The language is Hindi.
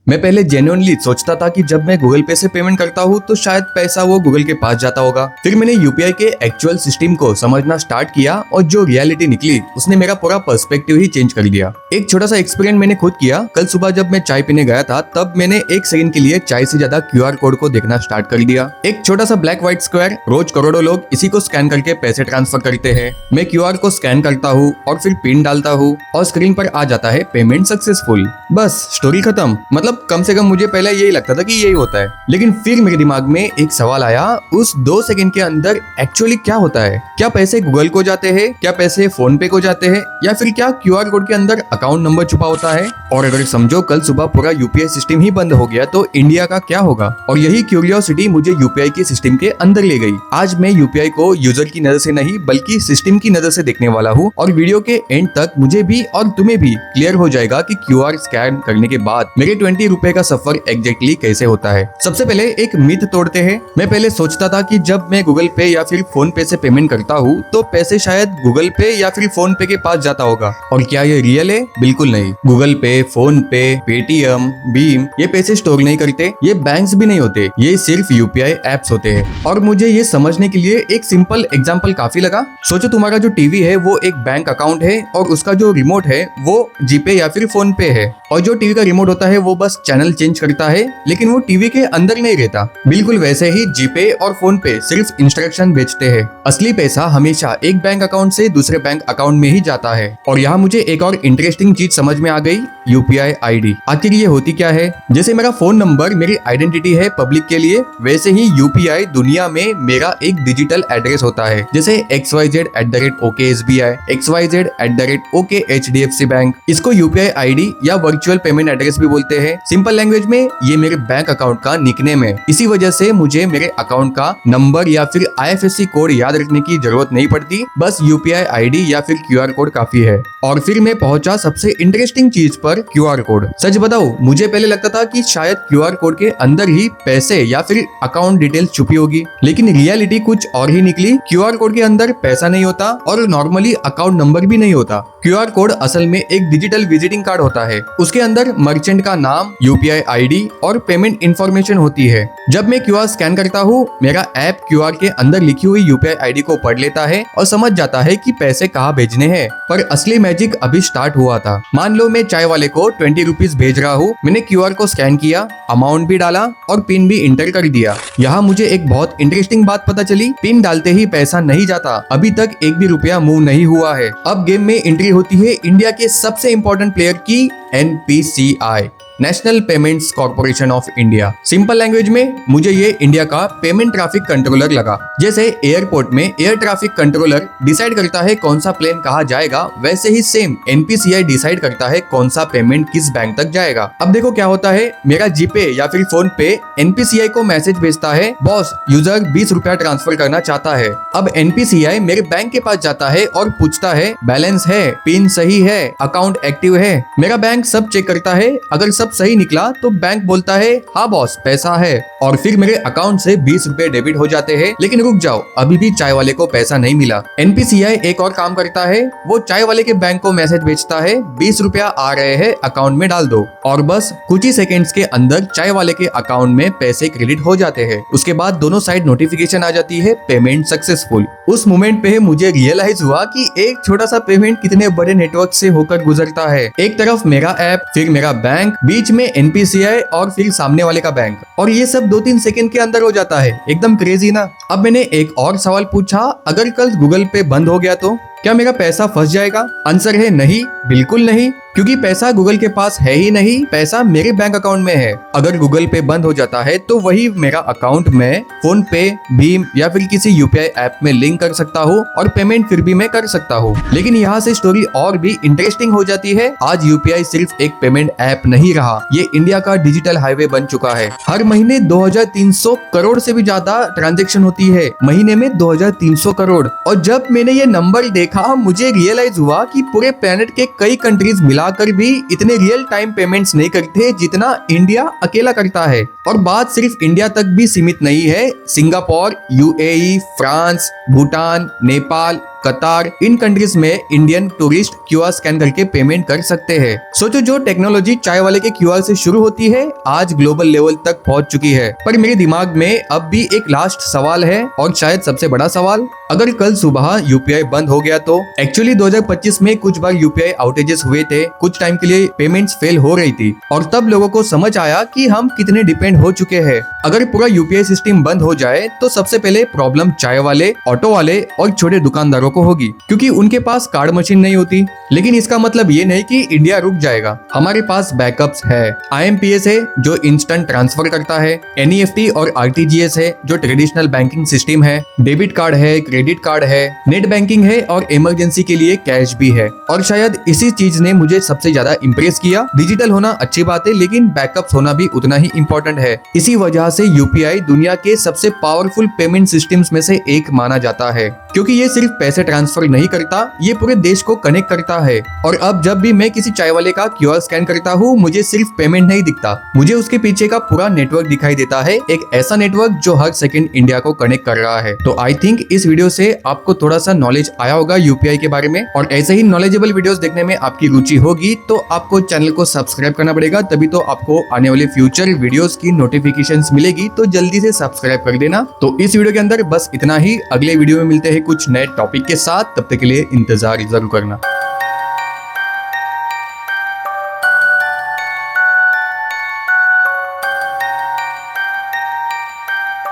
मैं पहले जेन्युइनली सोचता था कि जब मैं गूगल पे से पेमेंट करता हूँ तो शायद पैसा वो गूगल के पास जाता होगा। फिर मैंने यूपीआई के एक्चुअल सिस्टम को समझना स्टार्ट किया और जो रियलिटी निकली उसने मेरा पूरा पर्सपेक्टिव ही चेंज कर दिया। एक छोटा सा एक्सपेरिमेंट मैंने खुद किया। कल सुबह जब मैं चाय पीने गया था तब मैंने एक सेकंड के लिए चाय से ज्यादा क्यूआर कोड को देखना स्टार्ट कर दिया। एक छोटा सा ब्लैक व्हाइट स्क्वायर, रोज करोड़ों लोग इसी को स्कैन करके पैसे ट्रांसफर करते हैं। मैं क्यूआर को स्कैन करता हूँ और फिर पिन डालता हूँ और स्क्रीन पर आ जाता है पेमेंट सक्सेसफुल। बस स्टोरी खत्म। मतलब कम से कम मुझे पहले यही लगता था कि यही होता है, लेकिन फिर मेरे दिमाग में एक सवाल आया, उस 2 सेकंड के अंदर एक्चुअली क्या होता है? क्या पैसे गूगल को जाते हैं, क्या पैसे फोन पे को जाते हैं, या फिर क्या क्यूआर कोड के अंदर अकाउंट नंबर छुपा होता है? और अगर समझो कल सुबह पूरा यूपीआई सिस्टम ही बंद हो गया तो इंडिया का क्या होगा? और यही क्यूरियोसिटी मुझे यूपीआई के सिस्टम के अंदर ले गई। आज मैं यूपीआई को यूजर की नजर से नहीं बल्कि सिस्टम की नजर से देखने वाला हूँ और वीडियो के एंड तक मुझे भी और तुम्हें भी क्लियर हो जाएगा कि क्यूआर स्कैन करने के बाद मेरे 20 रुपए का सफर एग्जैक्टली कैसे होता है। सबसे पहले एक मिथ तोड़ते हैं। मैं पहले सोचता था कि जब मैं गूगल पे या फिर फोन पे से पेमेंट करता हूँ तो पैसे शायद गूगल पे या फिर फोन पे के पास जाता होगा। और क्या ये रियल है? बिल्कुल नहीं। गूगल पे, फोन पे, पेटीएम, भीम ये पैसे स्टोर नहीं करते, ये बैंक्स भी नहीं होते, ये सिर्फ यूपीआई एप्स होते हैं। और मुझे ये समझने के लिए एक सिंपल एग्जांपल काफी लगा। सोचो तुम्हारा जो टीवी है वो एक बैंक अकाउंट है और उसका जो रिमोट है वो जीपे या फिर फोन पे है, और जो टीवी का रिमोट होता है वो बस चैनल चेंज करता है लेकिन वो टीवी के अंदर नहीं रहता। बिल्कुल वैसे ही जीपे और फोन पे सिर्फ इंस्ट्रक्शन भेजते हैं। असली पैसा हमेशा एक बैंक अकाउंट से दूसरे बैंक अकाउंट में ही जाता है। और यहाँ मुझे एक और इंटरेस्टिंग चीज समझ में आ गई, यूपीआई आईडी। आखिर ये होती क्या है? जैसे मेरा फोन नंबर मेरी आइडेंटिटी है पब्लिक के लिए, वैसे ही यूपीआई दुनिया में मेरा एक डिजिटल एड्रेस होता है। जैसे xyz@OKSBI, xyz@OKHDFC बैंक। इसको यूपीआई आईडी या वर्चुअल पेमेंट एड्रेस भी बोलते हैं। सिंपल लैंग्वेज में ये मेरे बैंक अकाउंट का निकनेम है। इसी वजह से मुझे मेरे अकाउंट का नंबर या फिर IFSC कोड याद रखने की जरूरत नहीं पड़ती, बस यूपीआई आईडी या फिर क्यूआर कोड काफी है। और फिर मैं पहुंचा सबसे इंटरेस्टिंग चीज पर, क्यूआर कोड। सच बताऊं, मुझे पहले लगता था कि शायद क्यूआर कोड के अंदर ही पैसे या फिर अकाउंट डिटेल्स छुपी होगी, लेकिन रियलिटी कुछ और ही निकली। क्यूआर कोड के अंदर पैसा नहीं होता और नॉर्मली अकाउंट नंबर भी नहीं होता। क्यूआर कोड असल में एक डिजिटल विजिटिंग कार्ड होता है। उसके अंदर मर्चेंट का नाम, यूपीआई आईडी और पेमेंट इंफॉर्मेशन होती है। जब मैं क्यूआर स्कैन करता हूँ, मेरा ऐप क्यूआर के अंदर लिखी हुई यूपीआई आईडी को पढ़ लेता है और समझ जाता है कि पैसे कहाँ भेजने हैं। पर असली मैजिक अभी स्टार्ट हुआ था। मान लो मैं चाय वाले को 20 रुपीज भेज रहा हूँ। मैंने क्यूआर को स्कैन किया, अमाउंट भी डाला और पिन भी इंटर कर दिया। यहाँ मुझे एक बहुत इंटरेस्टिंग बात पता चली, पिन डालते ही पैसा नहीं जाता। अभी तक एक भी रुपया मूव नहीं हुआ है। अब गेम में एंट्री होती है इंडिया के सबसे इंपॉर्टेंट प्लेयर की, NPCI, national payments corporation of India. Simple language में मुझे ये इंडिया का पेमेंट ट्रैफिक कंट्रोलर लगा। जैसे एयरपोर्ट में एयर ट्रैफिक कंट्रोलर डिसाइड करता है कौन सा प्लेन कहाँ जाएगा, वैसे ही सेम NPCI डिसाइड करता है कौन सा पेमेंट किस बैंक तक जाएगा। अब देखो क्या होता है, मेरा जीपे या फिर फोन पे NPCI को मैसेज भेजता है, बॉस यूजर 20 रुपया ट्रांसफर करना चाहता है। अब NPCI मेरे बैंक के पास जाता है और पूछता है बैलेंस है, पिन सही है, अकाउंट एक्टिव है। मेरा बैंक सब चेक करता है। अगर सब सही निकला तो बैंक बोलता है हाँ बॉस पैसा है, और फिर मेरे अकाउंट से 20 रुपए डेबिट हो जाते हैं। लेकिन रुक जाओ, अभी भी चाय वाले को पैसा नहीं मिला। NPCI एक और काम करता है, वो चाय वाले के बैंक को मैसेज भेजता है 20 रुपया आ रहे हैं, अकाउंट में डाल दो। और बस कुछ ही सेकेंड्स के अंदर चाय वाले के अकाउंट में पैसे क्रेडिट हो जाते हैं। उसके बाद दोनों साइड नोटिफिकेशन आ जाती है, पेमेंट सक्सेसफुल। उस मोमेंट पे मुझे रियलाइज हुआ कि एक छोटा सा पेमेंट कितने बड़े नेटवर्क से होकर गुजरता है। एक तरफ मेरा ऐप, फिर मेरा बैंक, बीच में NPCI और फिर सामने वाले का बैंक, और ये सब 2-3 सेकंड के अंदर हो जाता है। एकदम क्रेजी ना। अब मैंने एक और सवाल पूछा, अगर कल गूगल पे बंद हो गया तो क्या मेरा पैसा फंस जाएगा? आंसर है नहीं, बिल्कुल नहीं, क्योंकि पैसा गूगल के पास है ही नहीं, पैसा मेरे बैंक अकाउंट में है। अगर गूगल पे बंद हो जाता है तो वही मेरा अकाउंट में फोन पे, भीम या फिर किसी यूपीआई ऐप में लिंक कर सकता हूँ और पेमेंट फिर भी मैं कर सकता हूँ। लेकिन यहाँ से स्टोरी और भी इंटरेस्टिंग हो जाती है। आज यूपीआई सिर्फ एक पेमेंट ऐप नहीं रहा, ये इंडिया का डिजिटल हाईवे बन चुका है। हर महीने 2300 करोड़ से भी ज्यादा ट्रांजेक्शन होती है, महीने में 2300 करोड़। और जब मैंने ये नंबर देखा, मुझे रियलाइज हुआ कि पूरे प्लेनेट के कई कंट्रीज मिलाकर भी इतने रियल टाइम पेमेंट्स नहीं करते जितना इंडिया अकेला करता है। और बात सिर्फ इंडिया तक भी सीमित नहीं है। Singapore, UAE, France, Bhutan, Nepal, कतार, इन कंट्रीज में इंडियन टूरिस्ट क्यूआर स्कैन करके पेमेंट कर सकते हैं। सोचो, जो टेक्नोलॉजी चाय वाले के क्यूआर से शुरू होती है आज ग्लोबल लेवल तक पहुंच चुकी है। पर मेरे दिमाग में अब भी एक लास्ट सवाल है, और शायद सबसे बड़ा सवाल, अगर कल सुबह यूपीआई बंद हो गया तो? एक्चुअली 2025 में कुछ बार यूपीआई आउटेजेस हुए थे, कुछ टाइम के लिए पेमेंट्स फेल हो रही थी, और तब लोगों को समझ आया कि हम कितने डिपेंड हो चुके हैं। अगर पूरा यूपीआई सिस्टम बंद हो जाए तो सबसे पहले प्रॉब्लम चाय वाले, ऑटो वाले और छोटे दुकानदारों को होगी, क्योंकि उनके पास कार्ड मशीन नहीं होती। लेकिन इसका मतलब ये नहीं कि इंडिया रुक जाएगा। हमारे पास बैकअप्स है, आईएमपीएस है जो इंस्टेंट ट्रांसफर करता है, एनईएफटी और आरटीजीएस है जो ट्रेडिशनल बैंकिंग सिस्टम है, डेबिट कार्ड है, क्रेडिट कार्ड है, नेट बैंकिंग है और इमरजेंसी के लिए कैश भी है। और शायद इसी चीज ने मुझे सबसे ज्यादा इम्प्रेस किया। डिजिटल होना अच्छी बात है, लेकिन बैकअप्स होना भी उतना ही इम्पोर्टेंट है। इसी वजह से यूपीआई दुनिया के सबसे पावरफुल पेमेंट सिस्टम्स में से एक माना जाता है, क्योंकि ये सिर्फ पैसे ट्रांसफर नहीं करता, ये पूरे देश को कनेक्ट करता है। और अब जब भी मैं किसी चाय वाले का क्यूआर स्कैन करता हूँ, मुझे सिर्फ पेमेंट नहीं दिखता, मुझे उसके पीछे का पूरा नेटवर्क दिखाई देता है, एक ऐसा नेटवर्क जो हर सेकंड इंडिया को कनेक्ट कर रहा है। तो आई थिंक इस वीडियो से आपको थोड़ा सा नॉलेज आया होगा यूपीआई के बारे में, और ऐसे ही नॉलेजेबल वीडियोस देखने में आपकी रुचि होगी तो आपको चैनल को सब्सक्राइब करना पड़ेगा, तभी तो आपको आने वाले फ्यूचर वीडियोस की नोटिफिकेशंस मिलेगी। तो जल्दी से सब्सक्राइब कर देना। तो इस वीडियो के अंदर बस इतना ही। अगले वीडियो में मिलते हैं कुछ नए टॉपिक के साथ, तब तक के लिए इंतजार जरूर करना।